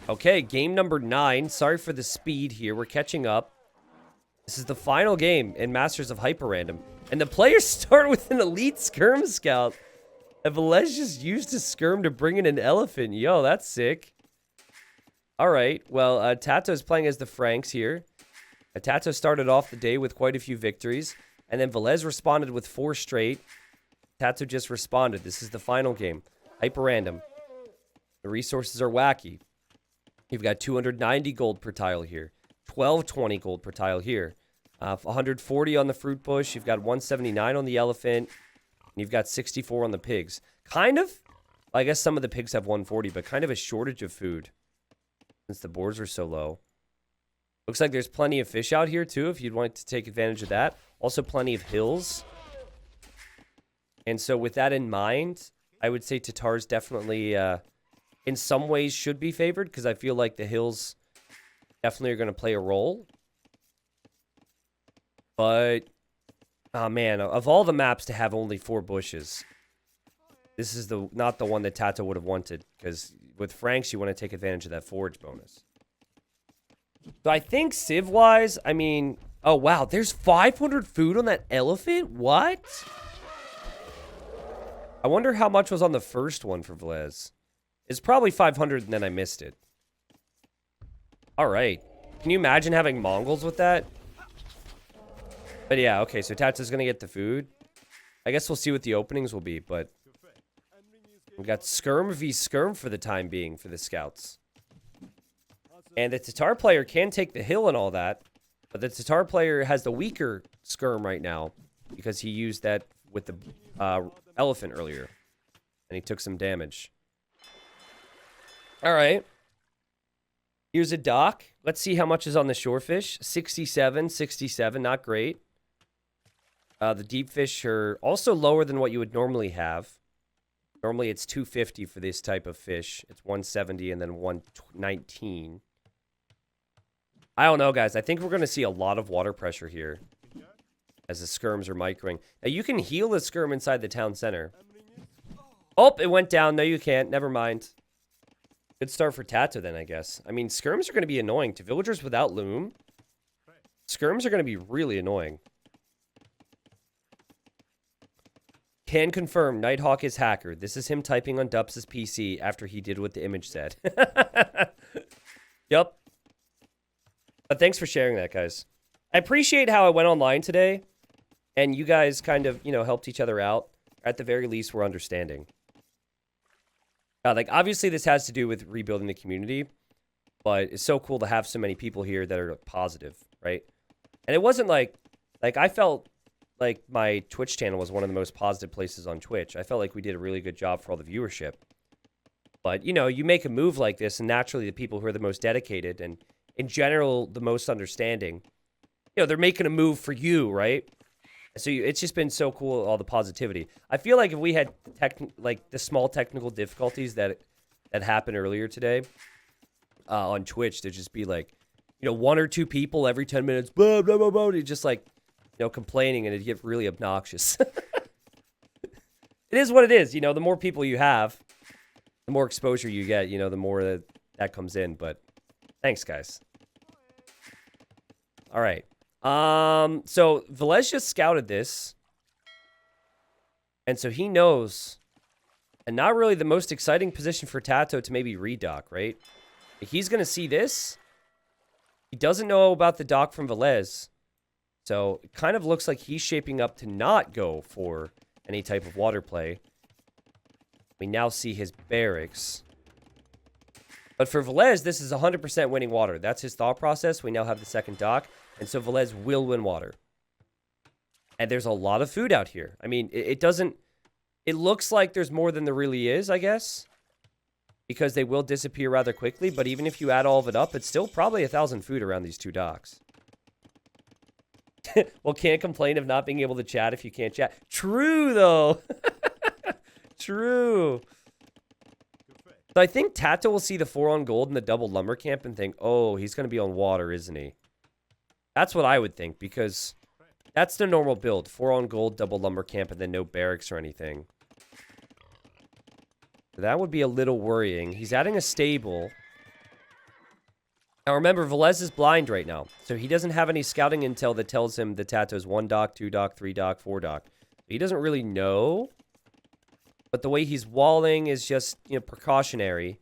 Okay, game number 9. Sorry for the speed here. We're catching up. This is the final game in Masters of HyperRandom. And the players start with an elite skirm scout. And Velez just used his skirm to bring in an elephant. Yo, that's sick. Alright, well, Tato's playing as the Franks here. Tato started off the day with quite a few victories. And then Velez responded with 4 straight. Tato just responded. This is the final game. HyperRandom. The resources are wacky. You've got 290 gold per tile here. 1220 gold per tile here. 140 on the fruit bush. You've got 179 on the elephant. And you've got 64 on the pigs. Kind of, I guess some of the pigs have 140, but kind of a shortage of food since the boards are so low. Looks like there's plenty of fish out here too if you'd want to take advantage of that. Also plenty of hills. And so with that in mind, I would say Tatar's definitely, in some ways, should be favored because I feel like the hills definitely are going to play a role. But, oh man, of all the maps to have only 4 bushes, this is not the one that Tato would have wanted because with Franks, you want to take advantage of that forage bonus. So I think Civ-wise, I mean, oh wow, there's 500 food on that elephant? What? I wonder how much was on the first one for Velez. It's probably 500 and then I missed it. Alright. Can you imagine having Mongols with that? But yeah, okay, so Tato's gonna get the food. I guess we'll see what the openings will be, but we got Skirm v Skirm for the time being for the scouts. And the Tatar player can take the hill and all that, but the Tatar player has the weaker Skirm right now because he used that with the elephant earlier. And he took some damage. Alright. Here's a dock. Let's see how much is on the shorefish. 67, 67, not great. The deep fish are also lower than what you would normally have. Normally it's 250 for this type of fish. It's 170 and then 119. I don't know, guys. I think we're going to see a lot of water pressure here as the skirms are microing. Now, you can heal the skirm inside the town center. Oh, it went down. No, you can't. Never mind. Good start for Tato then, I guess. I mean, skirms are going to be annoying. To villagers without loom, skirms are going to be really annoying. Can confirm Nighthawk is hacker. This is him typing on Dups' PC after he did what the image said. Yup. But thanks for sharing that, guys. I appreciate how I went online today, and you guys kind of, you know, helped each other out. At the very least, we're understanding. Like, obviously, this has to do with rebuilding the community, but it's so cool to have so many people here that are positive, right? And it wasn't like I felt like my Twitch channel was one of the most positive places on Twitch. I felt like we did a really good job for all the viewership. But, you know, you make a move like this, and naturally the people who are the most dedicated and, in general, the most understanding, you know, they're making a move for you, right? So it's just been so cool, all the positivity. I feel like if we had the small technical difficulties that happened earlier today on Twitch, there'd just be like, you know, 1 or 2 people every 10 minutes, blah, blah, blah, blah, just like, you know, complaining, and it'd get really obnoxious. It is what it is. You know, the more people you have, the more exposure you get, you know, the more that comes in. But thanks, guys. All right. So Velez just scouted this. And so he knows, and not really the most exciting position for Tato to maybe redock, right? He's going to see this. He doesn't know about the dock from Velez. So it kind of looks like he's shaping up to not go for any type of water play. We now see his barracks. But for Velez, this is 100% winning water. That's his thought process. We now have the second dock. And so Velez will win water. And there's a lot of food out here. I mean, it doesn't... It looks like there's more than there really is, I guess. Because they will disappear rather quickly. But even if you add all of it up, it's still probably 1,000 food around these 2 docks. Well, can't complain of not being able to chat if you can't chat. True, though. True. So I think Tato will see the 4 on gold in the double lumber camp and think, oh, he's going to be on water, isn't he? That's what I would think, because that's the normal build. 4 on gold, double lumber camp, and then no barracks or anything. That would be a little worrying. He's adding a stable. Now remember, Velez is blind right now, so he doesn't have any scouting intel that tells him the Tato's 1 dock, 2 dock, 3 dock, 4 dock. He doesn't really know, but the way he's walling is just, you know, precautionary,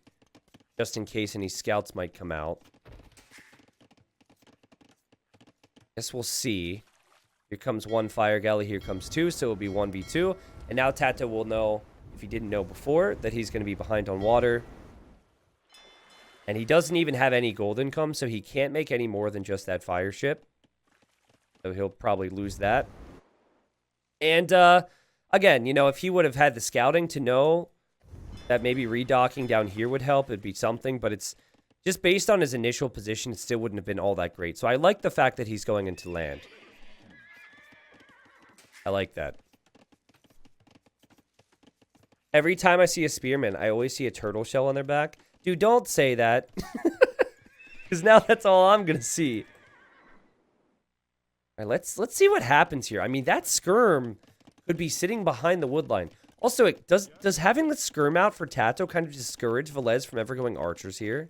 just in case any scouts might come out. Guess we'll see. Here comes 1 fire galley, here comes 2, so it'll be 1v2. And now Tato will know, if he didn't know before, that he's going to be behind on water. And he doesn't even have any gold income, so he can't make any more than just that fire ship. So he'll probably lose that. And, again, you know, if he would have had the scouting to know that maybe redocking down here would help, it'd be something. But it's just based on his initial position, it still wouldn't have been all that great. So I like the fact that he's going into land. I like that. Every time I see a spearman, I always see a turtle shell on their back. Dude, don't say that. Because now that's all I'm going to see. All right, let's see what happens here. I mean, that skirm could be sitting behind the wood line. Also, does having the skirm out for Tato kind of discourage Velez from ever going archers here?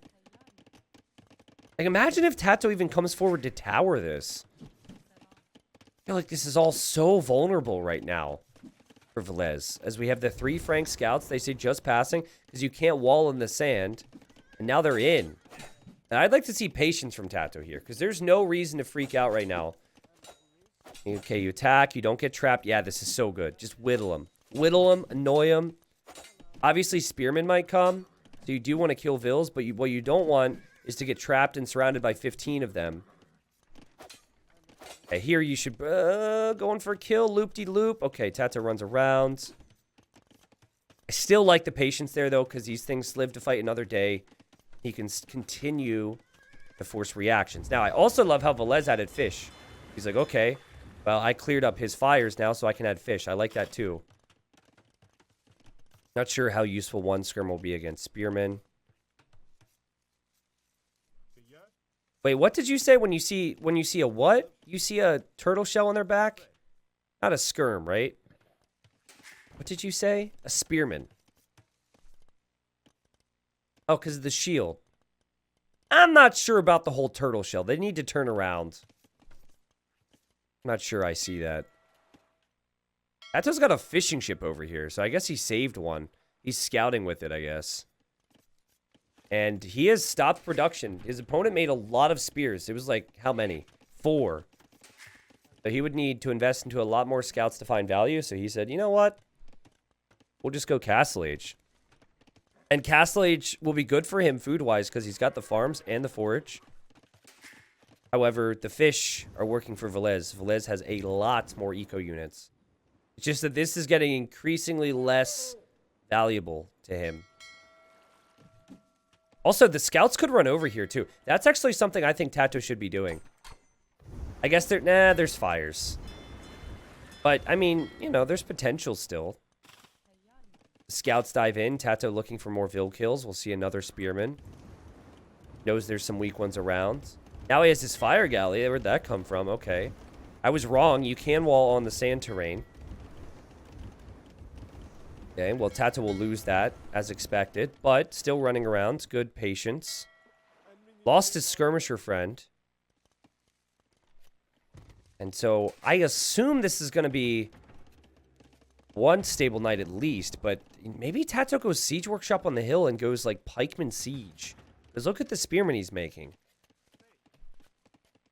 Like, imagine if Tato even comes forward to tower this. I feel like this is all so vulnerable right now for Velez. As we have the 3 Frank scouts, they say just passing because you can't wall in the sand. And now they're in. And I'd like to see patience from Tato here because there's no reason to freak out right now. Okay, you attack. You don't get trapped. Yeah, this is so good. Just whittle him. Whittle him. Annoy him. Obviously, spearmen might come. So you do want to kill Vils, but what you don't want is to get trapped and surrounded by 15 of them. Okay, here you should... going for a kill. Loop-de-loop. Okay, Tato runs around. I still like the patience there, though, because these things live to fight another day. He can continue to force reactions. Now, I also love how Velez added fish. He's like, okay, well, I cleared up his fires now, so I can add fish. I like that, too. Not sure how useful 1 skirm will be against spearmen. Wait, what did you say when you see a what? You see a turtle shell on their back? Not a skirm, right? What did you say? A spearman. Oh, because of the shield. I'm not sure about the whole turtle shell. They need to turn around. I'm not sure I see that. Tato's got a fishing ship over here, so I guess he saved one. He's scouting with it, I guess. And he has stopped production. His opponent made a lot of spears. It was like, how many? 4. So he would need to invest into a lot more scouts to find value. So he said, you know what? We'll just go Castle Age. And Castle Age will be good for him food-wise because he's got the farms and the forage. However, the fish are working for Velez. Velez has a lot more eco units. It's just that this is getting increasingly less valuable to him. Also, the scouts could run over here, too. That's actually something I think Tato should be doing. I guess there's fires. But, I mean, you know, there's potential still. Scouts dive in. Tato looking for more Vil kills. We'll see another spearman. Knows there's some weak ones around. Now he has his fire galley. Where'd that come from? Okay. I was wrong. You can wall on the sand terrain. Okay, well, Tato will lose that, as expected. But still running around. Good patience. Lost his skirmisher friend. And so, I assume this is going to be 1 stable knight at least. But maybe Tato goes Siege Workshop on the hill and goes, like, Pikeman Siege. Because look at the spearman he's making.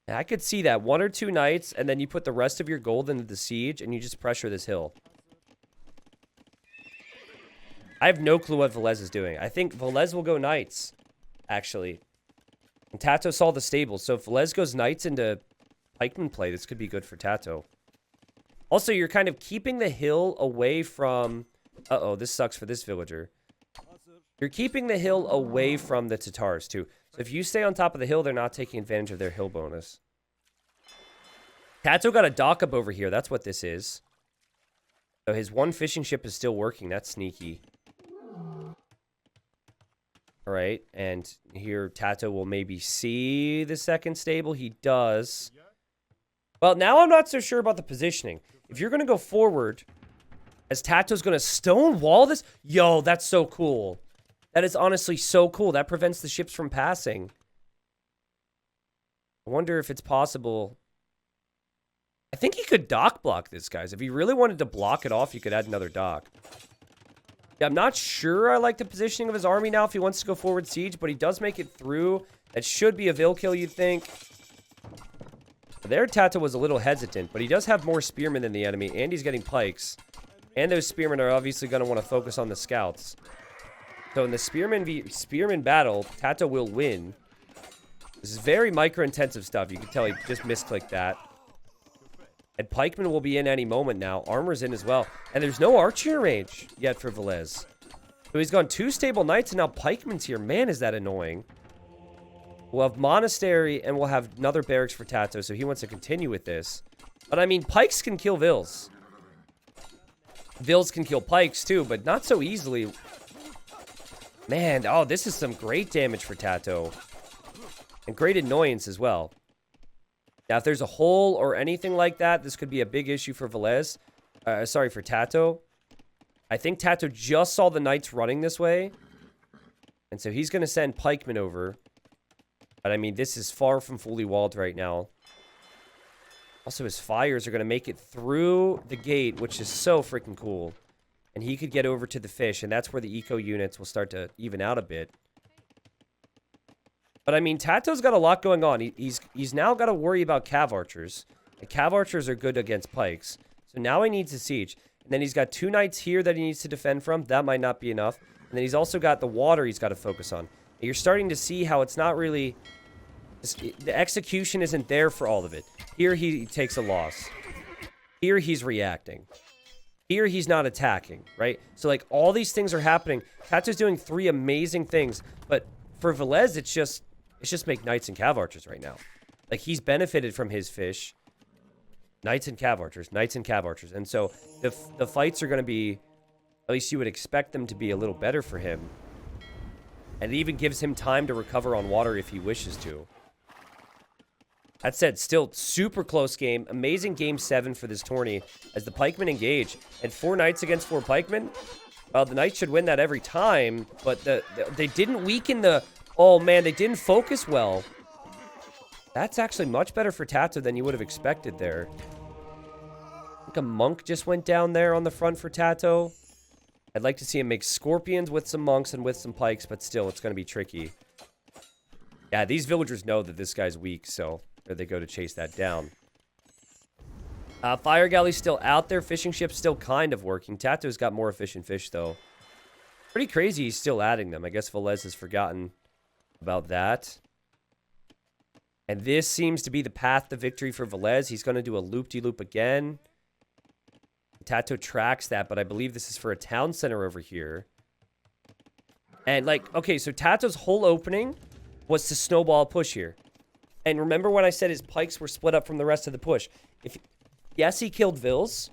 Yeah, I could see that. 1 or 2 knights, and then you put the rest of your gold into the siege, and you just pressure this hill. I have no clue what Velez is doing. I think Velez will go knights, actually. And Tato saw the stables, so if Velez goes knights into pikeman play, this could be good for Tato. Also, you're kind of keeping the hill away from... Uh-oh, this sucks for this villager. You're keeping the hill away from the Tatars, too. So if you stay on top of the hill, they're not taking advantage of their hill bonus. Tato got a dock up over here. That's what this is. So his 1 fishing ship is still working. That's sneaky. All right, and here Tato will maybe see the 2nd stable. He does. Well, now I'm not so sure about the positioning. If you're going to go forward, as Tato's going to stone wall this... Yo, that's so cool. That is honestly so cool. That prevents the ships from passing. I wonder if it's possible. I think he could dock block this, guys. If he really wanted to block it off, he could add another dock. Yeah, I'm not sure I like the positioning of his army now if he wants to go forward siege, but he does make it through. That should be a Vil kill, you'd think. There, Tato was a little hesitant, but he does have more spearmen than the enemy, and he's getting pikes. And those spearmen are obviously going to want to focus on the scouts. So in the spearman battle, Tato will win. This is very micro-intensive stuff. You can tell he just misclicked that. And pikemen will be in any moment now. Armor's in as well. And there's no archer range yet for Velez. So he's gone 2 stable knights, and now pikemen's here. Man, is that annoying. We'll have monastery, and we'll have another barracks for Tato, so he wants to continue with this. But, I mean, pikes can kill Vils. Vils can kill pikes, too, but not so easily. Man, oh, this is some great damage for Tato. And great annoyance as well. Now, if there's a hole or anything like that, this could be a big issue for Velez. Sorry, for Tato. I think Tato just saw the knights running this way. And so he's going to send pikemen over. But, I mean, this is far from fully walled right now. Also, his fires are going to make it through the gate, which is so freaking cool. And he could get over to the fish, and that's where the eco units will start to even out a bit. But, I mean, Tato's got a lot going on. He's now got to worry about cav archers. And cav archers are good against pikes. So now he needs a siege. And then he's got 2 knights here that he needs to defend from. That might not be enough. And then he's also got the water he's got to focus on. And you're starting to see how it's not really... The execution isn't there for all of it. Here he takes a loss. Here he's reacting. Here he's not attacking, right? So, like, all these things are happening. Tato's doing 3 amazing things. But for Velez, it's just make knights and cav archers right now. Like, he's benefited from his fish. Knights and cav archers. Knights and cav archers. And so the fights are going to be, at least you would expect them to be a little better for him. And it even gives him time to recover on water if he wishes to. That said, still super close game. Amazing game 7 for this tourney as the pikemen engage. And 4 knights against 4 pikemen. Well, the knights should win that every time. But they didn't weaken the... Oh, man, they didn't focus well. That's actually much better for Tato than you would have expected there. I think a monk just went down there on the front for Tato. I'd like to see him make scorpions with some monks and with some pikes, but still, it's going to be tricky. Yeah, these villagers know that this guy's weak, so there they go to chase that down. Fire galley's still out there. Fishing ship's still kind of working. Tato's got more efficient fish, though. Pretty crazy he's still adding them. I guess Velez has forgotten about that. And this seems to be the path to victory for Velez. He's going to do a loop-de-loop again. Tato tracks that, but I believe this is for a town center over here. And, like, okay, so Tato's whole opening was to snowball a push here. And remember when I said his pikes were split up from the rest of the push? Yes, he killed Vils,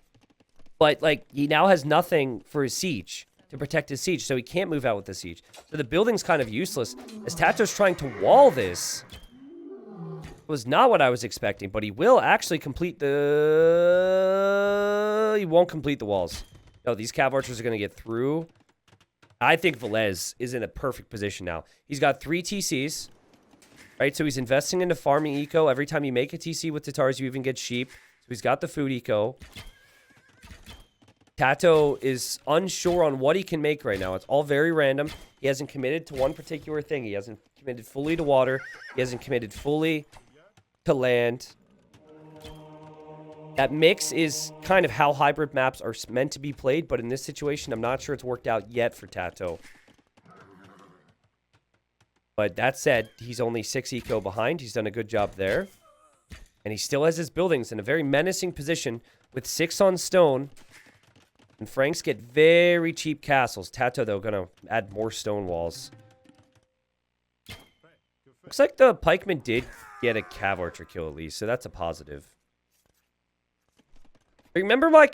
but, like, he now has nothing for his siege, to protect his siege, so he can't move out with the siege. So the building's kind of useless. As Tato's trying to wall this... was not what I was expecting, but he will actually complete the... He won't complete the walls. No, these cav archers are going to get through. I think Velez is in a perfect position now. He's got 3 TCs, right? So he's investing into farming eco. Every time you make a TC with Tatars, you even get sheep. So he's got the food eco. Tato is unsure on what he can make right now. It's all very random. He hasn't committed to one particular thing. He hasn't committed fully to water. He hasn't committed fully to land. That mix is kind of how hybrid maps are meant to be played, but in this situation, I'm not sure it's worked out yet for Tato. But that said, he's only 6 eco behind. He's done a good job there. And he still has his buildings in a very menacing position with 6 on stone. And Franks get very cheap castles. Tato, though, going to add more stone walls. Looks like the pikeman did get a cav archer kill at least, so that's a positive. Remember my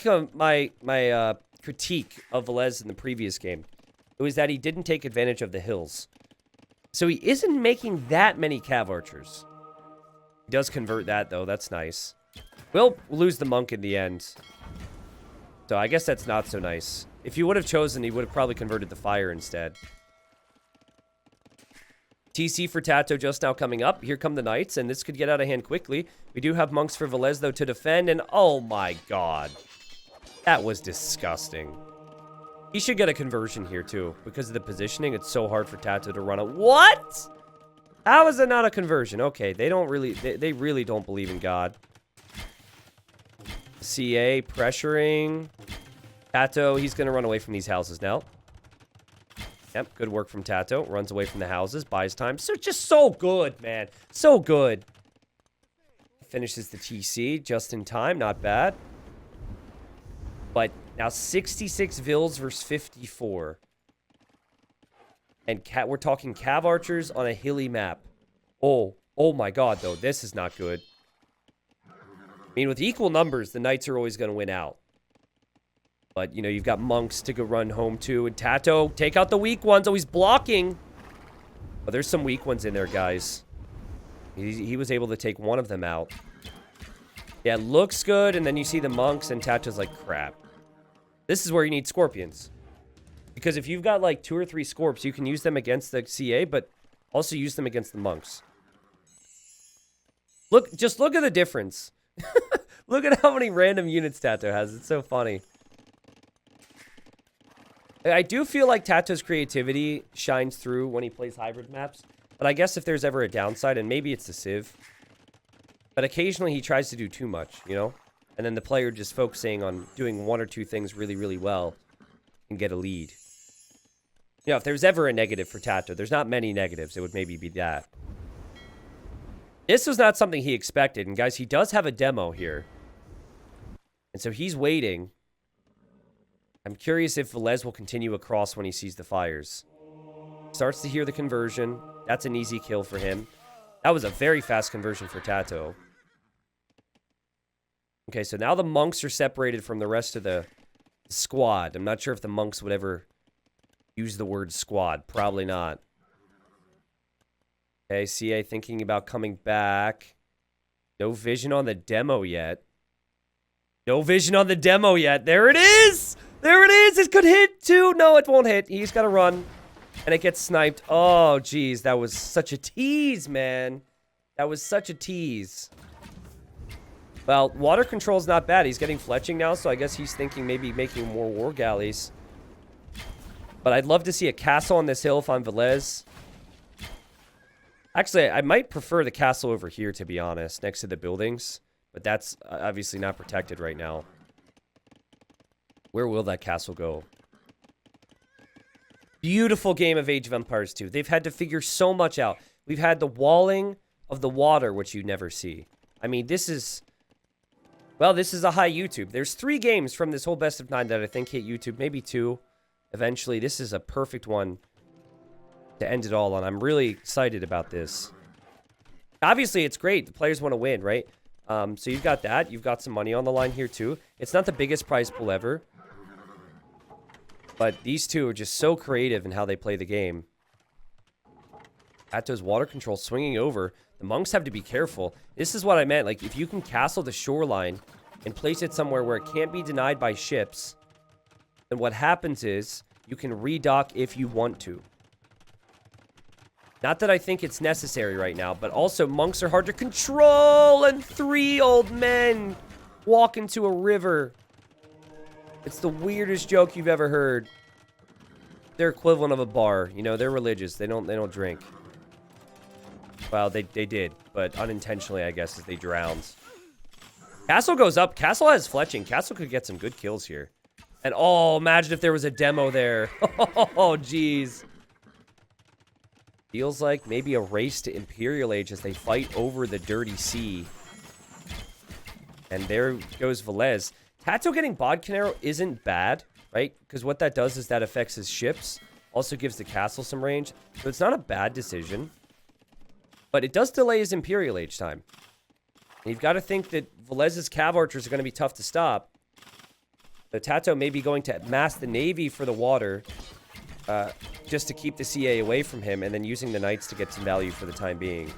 critique of Velez in the previous game? It was that he didn't take advantage of the hills. So he isn't making that many cav archers. He does convert that, though. That's nice. We'll lose the monk in the end. So I guess that's not so nice. If he would have chosen, he would have probably converted the fire instead. TC for Tato just now coming up. Here come the Knights, and this could get out of hand quickly. We do have monks for Velez, though, to defend, and oh my god. That was disgusting. He should get a conversion here, too. Because of the positioning, it's so hard for Tato to run a... What?! How is it not a conversion? Okay, they don't really... They really don't believe in God. CA pressuring. Tato, he's going to run away from these houses now. Yep, good work from Tato. Runs away from the houses, buys time. So just so good, man. So good. Finishes the TC just in time. Not bad. But now 66 Vils versus 54. And we're talking Cav Archers on a hilly map. Oh my god, though. This is not good. I mean, with equal numbers, the Knights are always going to win out. But, you know, you've got monks to go run home to. And Tato, take out the weak ones. Oh, he's blocking. Oh, there's some weak ones in there, guys. He was able to take one of them out. Yeah, looks good. And then you see the monks, and Tato's like, crap. This is where you need scorpions. Because if you've got, like, 2 or 3 scorps, you can use them against the CA, but also use them against the monks. Just look at the difference. Look at how many random units Tato has. It's so funny. I do feel like Tato's creativity shines through when he plays hybrid maps. But I guess if there's ever a downside, and maybe it's the Civ. But occasionally he tries to do too much, you know? And then the player just focusing on doing 1 or 2 things really, really well and get a lead. You know, if there's ever a negative for Tato, there's not many negatives. It would maybe be that. This was not something he expected. And guys, he does have a demo here. And so he's waiting. I'm curious if Velez will continue across when he sees the fires. Starts to hear the conversion. That's an easy kill for him. That was a very fast conversion for Tato. Okay, so now the monks are separated from the rest of the squad. I'm not sure if the monks would ever use the word squad. Probably not. Okay, CA thinking about coming back. No vision on the demo yet. No vision on the demo yet. There it is! There it is! It could hit, too! No, it won't hit. He's got to run. And it gets sniped. Oh, geez. That was such a tease, man. That was such a tease. Well, water control's not bad. He's getting fletching now, so I guess he's thinking maybe making more war galleys. But I'd love to see a castle on this hill if I'm Velez. Actually, I might prefer the castle over here, to be honest, next to the buildings. But that's obviously not protected right now. Where will that castle go? Beautiful game of Age of Empires 2. They've had to figure so much out. We've had the walling of the water, which you never see. I mean, this is... Well, this is a high YouTube. There's 3 games from this whole best of 9 that I think hit YouTube. Maybe 2. Eventually, this is a perfect one to end it all on. I'm really excited about this. Obviously, it's great. The players want to win, right? So you've got that. You've got some money on the line here, too. It's not the biggest prize pool ever. But these two are just so creative in how they play the game. Tato's water control swinging over. The monks have to be careful. This is what I meant. Like, if you can castle the shoreline and place it somewhere where it can't be denied by ships, then what happens is you can redock if you want to. Not that I think it's necessary right now, but also monks are hard to control, and 3 old men walk into a river. It's the weirdest joke you've ever heard. They're equivalent of a bar. You know, they're religious. They don't drink. Well, they did, but unintentionally, I guess, as they drowned. Castle goes up. Castle has fletching. Castle could get some good kills here. And, oh, imagine if there was a demo there. Oh, jeez. Feels like maybe a race to Imperial Age as they fight over the dirty sea. And there goes Velez. Tato getting Bodcanero isn't bad, right? Because what that does is that affects his ships. Also gives the castle some range. So it's not a bad decision. But it does delay his Imperial Age time. And you've got to think that Velez's Cav Archers are going to be tough to stop. So Tato may be going to mass the Navy for the water. Just to keep the CA away from him. And then using the Knights to get some value for the time being.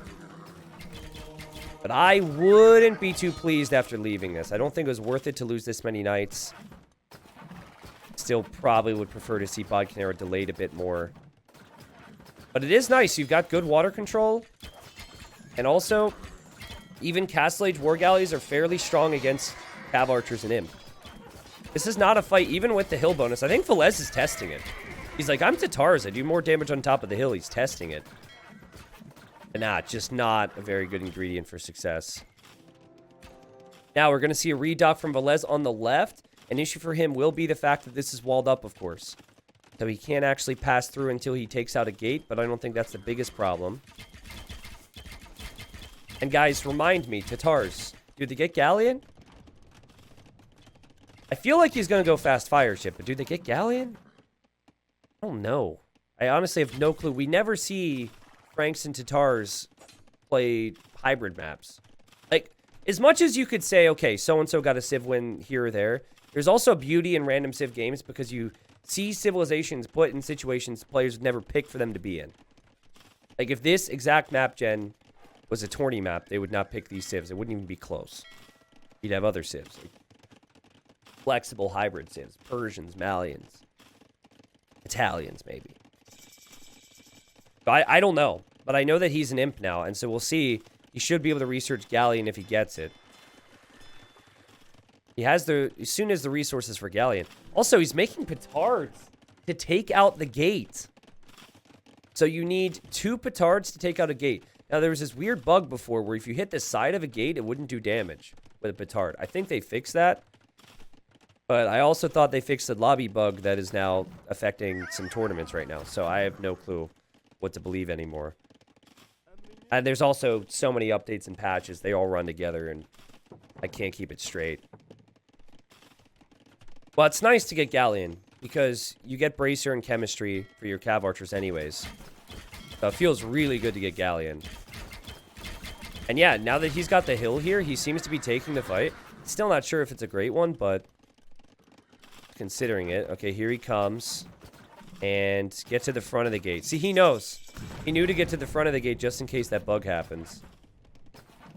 But I wouldn't be too pleased after leaving this. I don't think it was worth it to lose this many Knights. Still probably would prefer to see Bodcanero delayed a bit more. But it is nice. You've got good water control. And also, even Castle Age War Galleys are fairly strong against Cav Archers and Imp. This is not a fight, even with the hill bonus. I think Velez is testing it. He's like, I'm Tatars. I do more damage on top of the hill. He's testing it. And just not a very good ingredient for success. Now, we're going to see a redock from Velez on the left. An issue for him will be the fact that this is walled up, of course. So he can't actually pass through until he takes out a gate, but I don't think that's the biggest problem. And guys, remind me, Tatars, do they get Galleon? I feel like he's going to go fast fire ship, but do they get Galleon? I don't know. I honestly have no clue. We never see Franks and Tatars play hybrid maps. Like, as much as you could say, okay, so-and-so got a Civ win here or there, there's also beauty in random Civ games because you see civilizations put in situations players would never pick for them to be in. Like, if this exact map gen was a tourney map, they would not pick these civs. It wouldn't even be close. You'd have other civs. Like flexible hybrid civs. Persians, Malians. Italians, maybe. But I don't know. But I know that he's an imp now, and so we'll see. He should be able to research Galleon if he gets it. He has as soon as the resources for Galleon. Also, he's making petards to take out the gate. So you need 2 petards to take out a gate. Now, there was this weird bug before where if you hit the side of a gate, it wouldn't do damage with a petard. I think they fixed that. But I also thought they fixed the lobby bug that is now affecting some tournaments right now. So I have no clue what to believe anymore. And there's also so many updates and patches. They all run together, and I can't keep it straight. Well, it's nice to get Galleon, because you get Bracer and Chemistry for your Cav Archers anyways. So it feels really good to get Galleon. And yeah, now that he's got the hill here, he seems to be taking the fight. Still not sure if it's a great one, but considering it. Okay, here he comes. And get to the front of the gate. See, he knows. He knew to get to the front of the gate just in case that bug happens.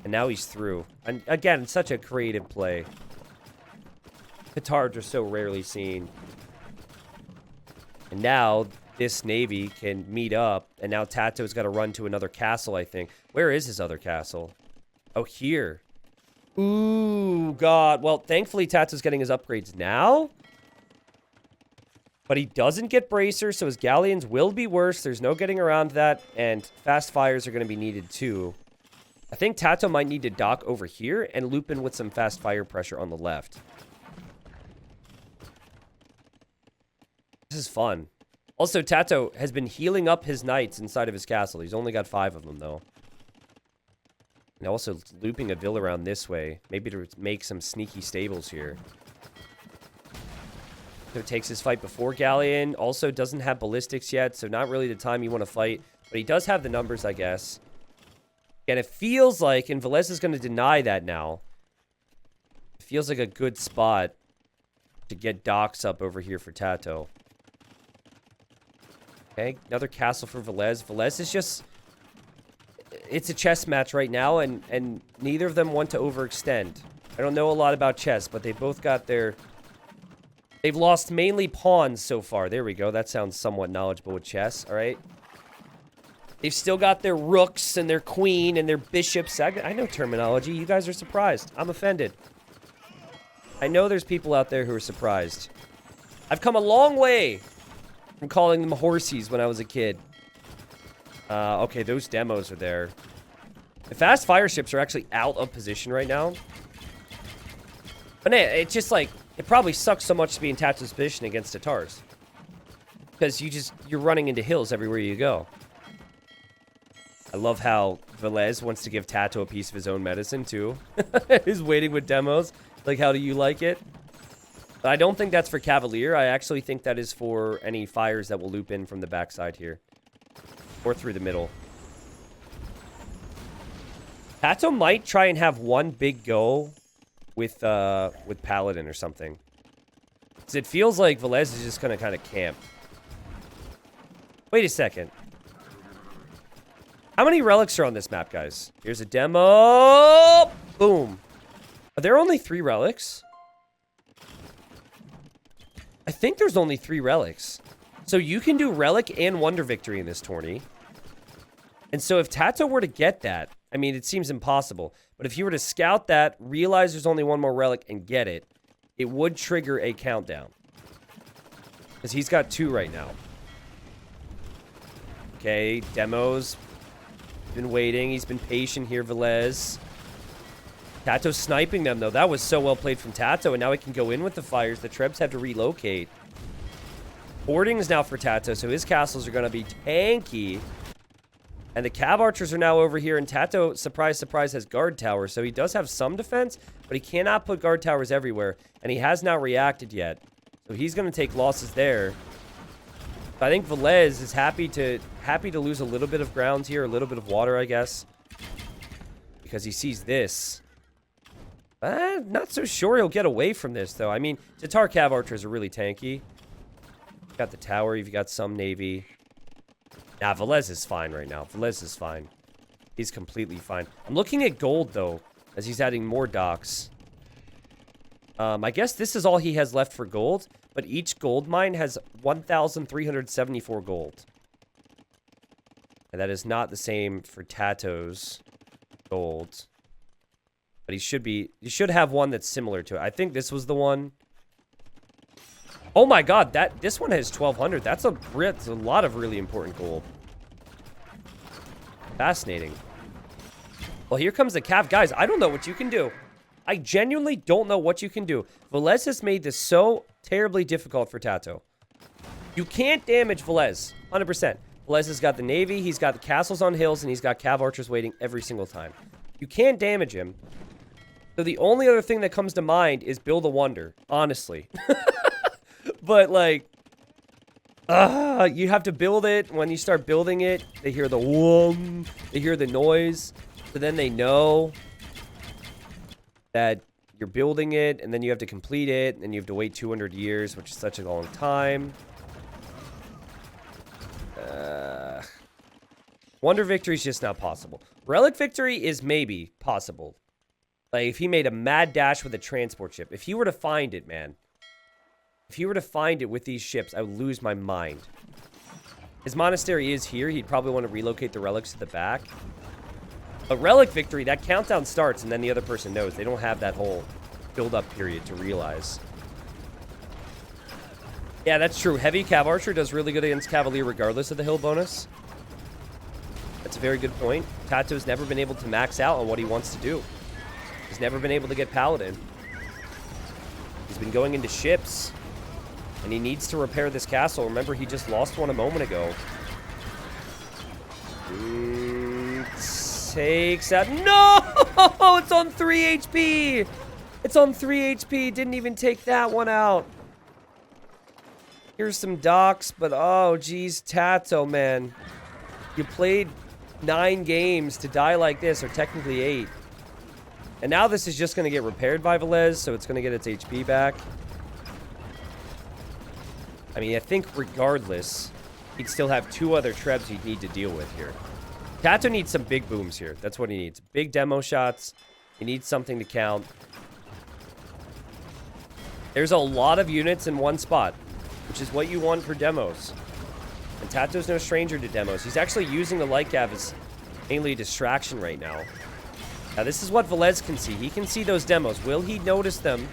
And now he's through. And again, such a creative play. Petards are so rarely seen. And now this navy can meet up. And now Tato's got to run to another castle, I think. Where is his other castle? Oh, here. Ooh, God. Well, thankfully, Tato's getting his upgrades now. But he doesn't get Bracer, so his Galleons will be worse. There's no getting around that. And fast fires are going to be needed, too. I think Tato might need to dock over here and loop in with some fast fire pressure on the left. This is fun. Also, Tato has been healing up his knights inside of his castle. He's only got 5 of them, though. And also looping a villa around this way. Maybe to make some sneaky stables here. So takes his fight before Galleon. Also doesn't have ballistics yet, so not really the time you want to fight. But he does have the numbers, I guess. And it feels like, and Velez is going to deny that now. It feels like a good spot to get docks up over here for Tato. Okay, another castle for Velez. Velez is just... It's a chess match right now, and neither of them want to overextend. I don't know a lot about chess, but they both got their... They've lost mainly pawns so far. There we go. That sounds somewhat knowledgeable with chess. All right. They've still got their rooks and their queen and their bishops. I know terminology. You guys are surprised. I'm offended. I know there's people out there who are surprised. I've come a long way from calling them horsies when I was a kid. Okay, those demos are there. The fast fire ships are actually out of position right now. But it's just like... It probably sucks so much to be in Tato's position against Tatars. Because you're running into hills everywhere you go. I love how Velez wants to give Tato a piece of his own medicine, too. He's waiting with demos. Like, how do you like it? But I don't think that's for Cavalier. I actually think that is for any fires that will loop in from the backside here. Or through the middle. Tato might try and have one big go with Paladin or something. Because it feels like Velez is just going to kind of camp. Wait a second. How many relics are on this map, guys? Here's a demo. Boom. Are there only 3 relics? I think there's only 3 relics. So you can do Relic and Wonder Victory in this tourney. And so if Tato were to get that, I mean, it seems impossible. But if you were to scout that, realize there's only one more relic, and get it, it would trigger a countdown. Because he's got 2 right now. Okay, demos. Been waiting. He's been patient here, Velez. Tato's sniping them, though. That was so well played from Tato, and now he can go in with the fires. The Trebs have to relocate. Boarding is now for Tato, so his castles are going to be tanky. And the Cav Archers are now over here, and Tato, surprise, surprise, has guard towers. So he does have some defense, but he cannot put guard towers everywhere. And he has not reacted yet. So he's going to take losses there. But I think Velez is happy to lose a little bit of ground here, a little bit of water, I guess. Because he sees this. Not so sure he'll get away from this, though. I mean, Tatar Cav Archers are really tanky. You've got the tower, you've got some navy. Nah, Velez is fine right now. Velez is fine. He's completely fine. I'm looking at gold, though, as he's adding more docks. I guess this is all he has left for gold, but each gold mine has 1,374 gold. And that is not the same for Tato's gold. But he should have one that's similar to it. I think this was the one. Oh my god, this one has 1,200. That's a lot of really important gold. Fascinating. Well, here comes the Cav. Guys, I don't know what you can do. I genuinely don't know what you can do. Velez has made this so terribly difficult for Tato. You can't damage Velez. 100%. Velez has got the navy, he's got the castles on hills, and he's got Cav Archers waiting every single time. You can't damage him. So the only other thing that comes to mind is Build a Wonder. Honestly. But, like, you have to build it. When you start building it, they hear the whoom, they hear the noise. So then they know that you're building it, and then you have to complete it, and you have to wait 200 years, which is such a long time. Wonder Victory is just not possible. Relic Victory is maybe possible. Like, if he made a mad dash with a transport ship. If he were to find it, man. If he were to find it with these ships, I would lose my mind. His monastery is here. He'd probably want to relocate the relics to the back. But Relic Victory, that countdown starts, and then the other person knows. They don't have that whole build-up period to realize. Yeah, that's true. Heavy Cav Archer does really good against Cavalier regardless of the hill bonus. That's a very good point. Tato's never been able to max out on what he wants to do. He's never been able to get Paladin. He's been going into ships. And he needs to repair this castle. Remember, he just lost one a moment ago. Takes out... No! It's on 3 HP! It's on 3 HP. Didn't even take that one out. Here's some docks, but oh, geez, Tato, man. You played 9 games to die like this, or technically 8. And now this is just going to get repaired by Velez, so it's going to get its HP back. I mean, I think regardless, he'd still have 2 other Trebs he'd need to deal with here. Tato needs some big booms here. That's what he needs. Big demo shots. He needs something to count. There's a lot of units in one spot, which is what you want for demos. And Tato's no stranger to demos. He's actually using the light cav as mainly a distraction right now. Now, this is what Velez can see. He can see those demos. Will he notice them?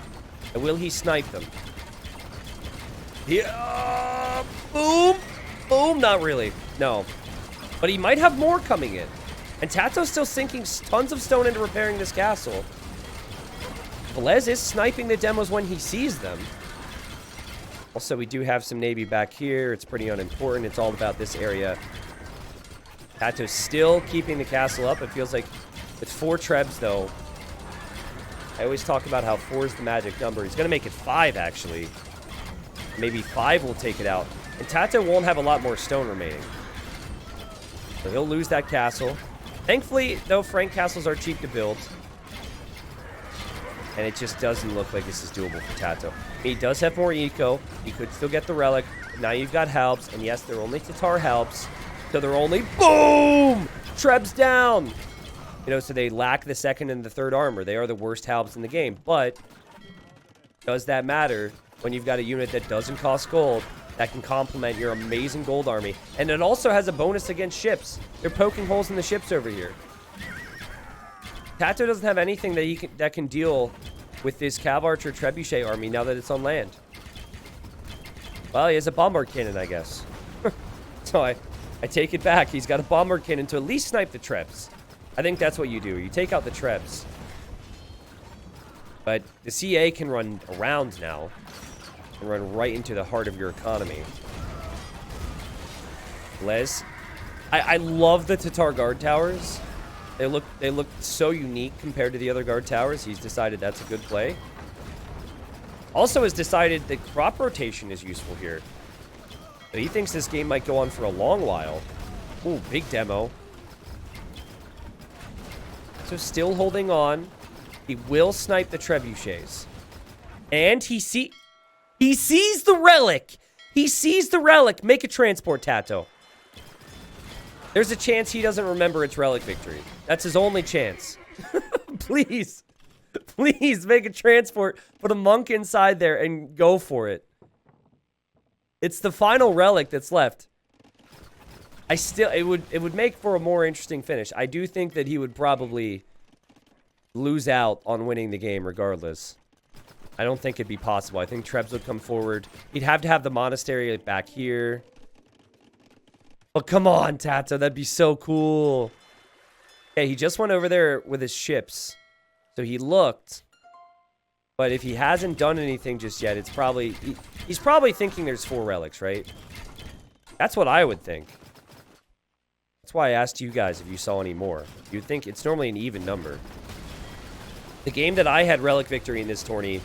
And will he snipe them? Yeah, boom, boom, not really, no. But he might have more coming in. And Tato's still sinking tons of stone into repairing this castle. Velez is sniping the demos when he sees them. Also, we do have some navy back here. It's pretty unimportant. It's all about this area. Tato's still keeping the castle up. It feels like with 4 Trebs, though. I always talk about how 4 is the magic number. He's going to make it 5, actually. Maybe 5 will take it out. And Tato won't have a lot more stone remaining. So he'll lose that castle. Thankfully, though, Frank castles are cheap to build. And it just doesn't look like this is doable for Tato. He does have more eco. He could still get the relic. Now you've got helps. And yes, they're only Tatar helps. So they're only... Boom! Trebs down! You know, so they lack the 2nd and the 3rd armor. They are the worst helps in the game. But does that matter when you've got a unit that doesn't cost gold that can complement your amazing gold army. And it also has a bonus against ships. They're poking holes in the ships over here. Tato doesn't have anything that can deal with this Cav Archer Trebuchet army now that it's on land. Well, he has a bombard cannon, I guess. So I take it back. He's got a bombard cannon to at least snipe the Trebs. I think that's what you do. You take out the Trebs. But the CA can run around now and run right into the heart of your economy. Les, I love the Tatar guard towers. They look so unique compared to the other guard towers. He's decided that's a good play. Also has decided that crop rotation is useful here. But he thinks this game might go on for a long while. Ooh, big demo. So still holding on. He will snipe the trebuchets. And he sees the relic. He sees the relic. Make a transport, Tato. There's a chance he doesn't remember its relic victory. That's his only chance. Please. Please make a transport. Put a monk inside there and go for it. It's the final relic that's left. It would make for a more interesting finish. I do think that he would probably lose out on winning the game regardless. I don't think it'd be possible. I think Trebs would come forward. He'd have to have the monastery back here. Oh, come on, Tato. That'd be so cool. Okay, he just went over there with his ships. So he looked. But if he hasn't done anything just yet, it's probably... He's probably thinking there's 4 relics, right? That's what I would think. That's why I asked you guys if you saw any more. You'd think it's normally an even number. The game that I had relic victory in this tourney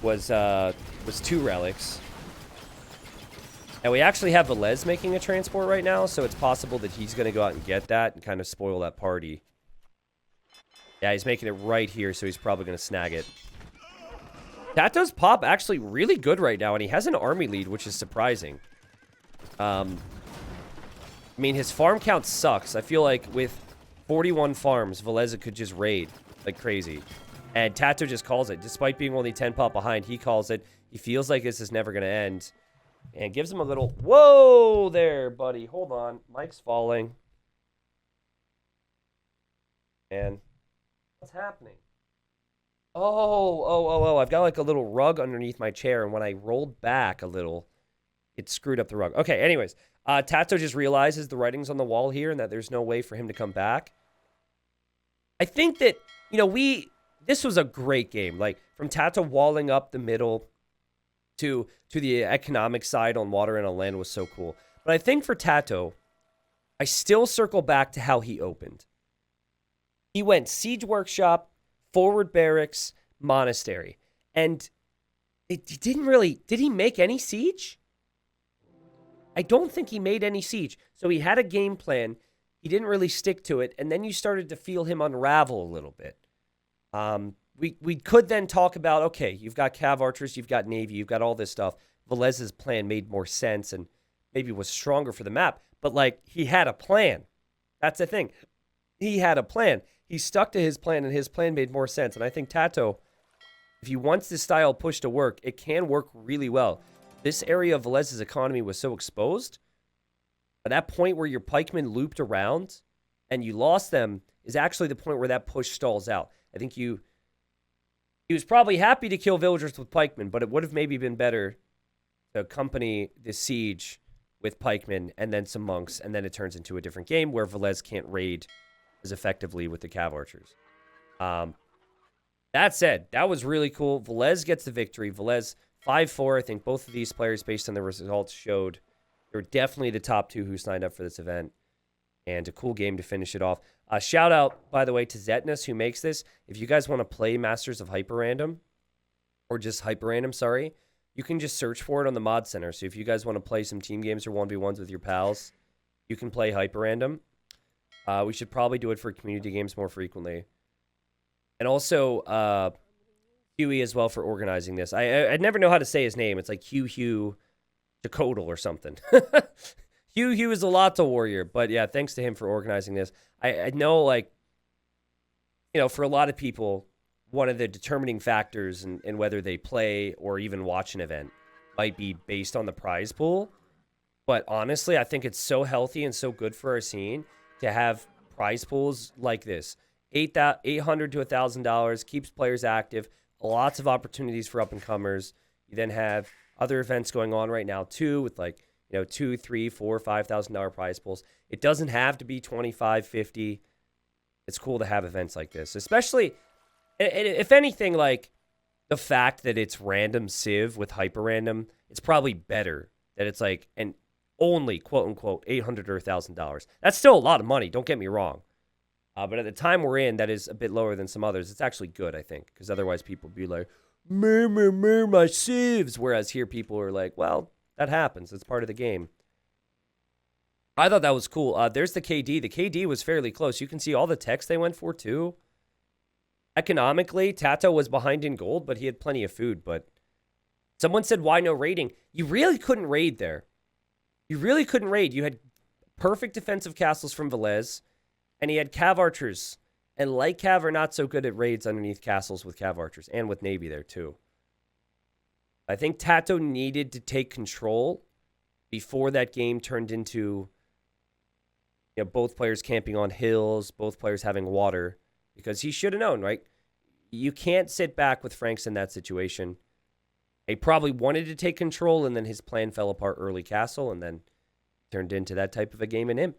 was 2 relics. And we actually have Velez making a transport right now, so it's possible that he's going to go out and get that and kind of spoil that party. Yeah, he's making it right here, so he's probably going to snag it. Tato's pop actually really good right now, and he has an army lead, which is surprising. I mean, his farm count sucks. I feel like with 41 farms, Velez could just raid like crazy. And Tato just calls it. Despite being only 10 pop behind, he calls it. He feels like this is never going to end. And gives him a little... Whoa there, buddy. Hold on. Mike's falling. And what's happening? Oh. I've got like a little rug underneath my chair. And when I rolled back a little, it screwed up the rug. Okay, anyways. Tato just realizes the writing's on the wall here and that there's no way for him to come back. I think that, you know, this was a great game. Like, from Tato walling up the middle to the economic side on water and on land was so cool. But I think for Tato, I still circle back to how he opened. He went Siege Workshop, Forward Barracks, Monastery. And he didn't really... Did he make any siege? I don't think he made any siege. So he had a game plan. He didn't really stick to it. And then you started to feel him unravel a little bit. We could then talk about, okay, you've got Cav Archers, you've got Navy, you've got all this stuff. Velez's plan made more sense and maybe was stronger for the map. But, like, he had a plan. That's the thing. He had a plan. He stuck to his plan, and his plan made more sense. And I think Tato, if he wants this style push to work, it can work really well. This area of Velez's economy was so exposed. But that point where your pikemen looped around and you lost them is actually the point where that push stalls out. I think he was probably happy to kill villagers with pikemen, but it would have maybe been better to accompany the siege with pikemen and then some monks, and then it turns into a different game where Velez can't raid as effectively with the Cav Archers. That said, that was really cool. Velez gets the victory. Velez 5-4. I think both of these players, based on the results, showed they were definitely the top 2 who signed up for this event. And a cool game to finish it off. Shout out, by the way, to Zetnus, who makes this. If you guys want to play Masters of HyperRandom, or just HyperRandom, sorry, you can just search for it on the Mod Center. So if you guys want to play some team games or 1v1s with your pals, you can play HyperRandom. We should probably do it for community games more frequently. And also, Huey as well for organizing this. I never know how to say his name. It's like Hugh Chakotl or something. Hugh is a Lotto warrior, but yeah, thanks to him for organizing this. I know, like, you know, for a lot of people, one of the determining factors in whether they play or even watch an event might be based on the prize pool. But honestly, I think it's so healthy and so good for our scene to have prize pools like this. $800 to $1,000 keeps players active. Lots of opportunities for up and comers. You then have other events going on right now too, with like $2, $3, $4, $5,000 prize pools. It doesn't have to be 25, 50. It's cool to have events like this, especially if anything, like the fact that it's random civ with hyper random. It's probably better that it's like an only quote unquote $800 or $1,000. That's still a lot of money. Don't get me wrong. But at the time we're in, that is a bit lower than some others. It's actually good, I think, because otherwise people would be like, my civs. Whereas here people are like, well, that happens. It's part of the game. I thought that was cool. There's the KD. The KD was fairly close. You can see all the techs they went for, too. Economically, Tato was behind in gold, but he had plenty of food. But someone said, why no raiding? You really couldn't raid there. You really couldn't raid. You had perfect defensive castles from Velez. And he had Cav Archers. And light Cav are not so good at raids underneath castles with Cav Archers. And with Navy there, too. I think Tato needed to take control before that game turned into both players camping on hills, both players having water. Because he should have known, right? You can't sit back with Franks in that situation. He probably wanted to take control, and then his plan fell apart early castle, and then turned into that type of a game in Imp.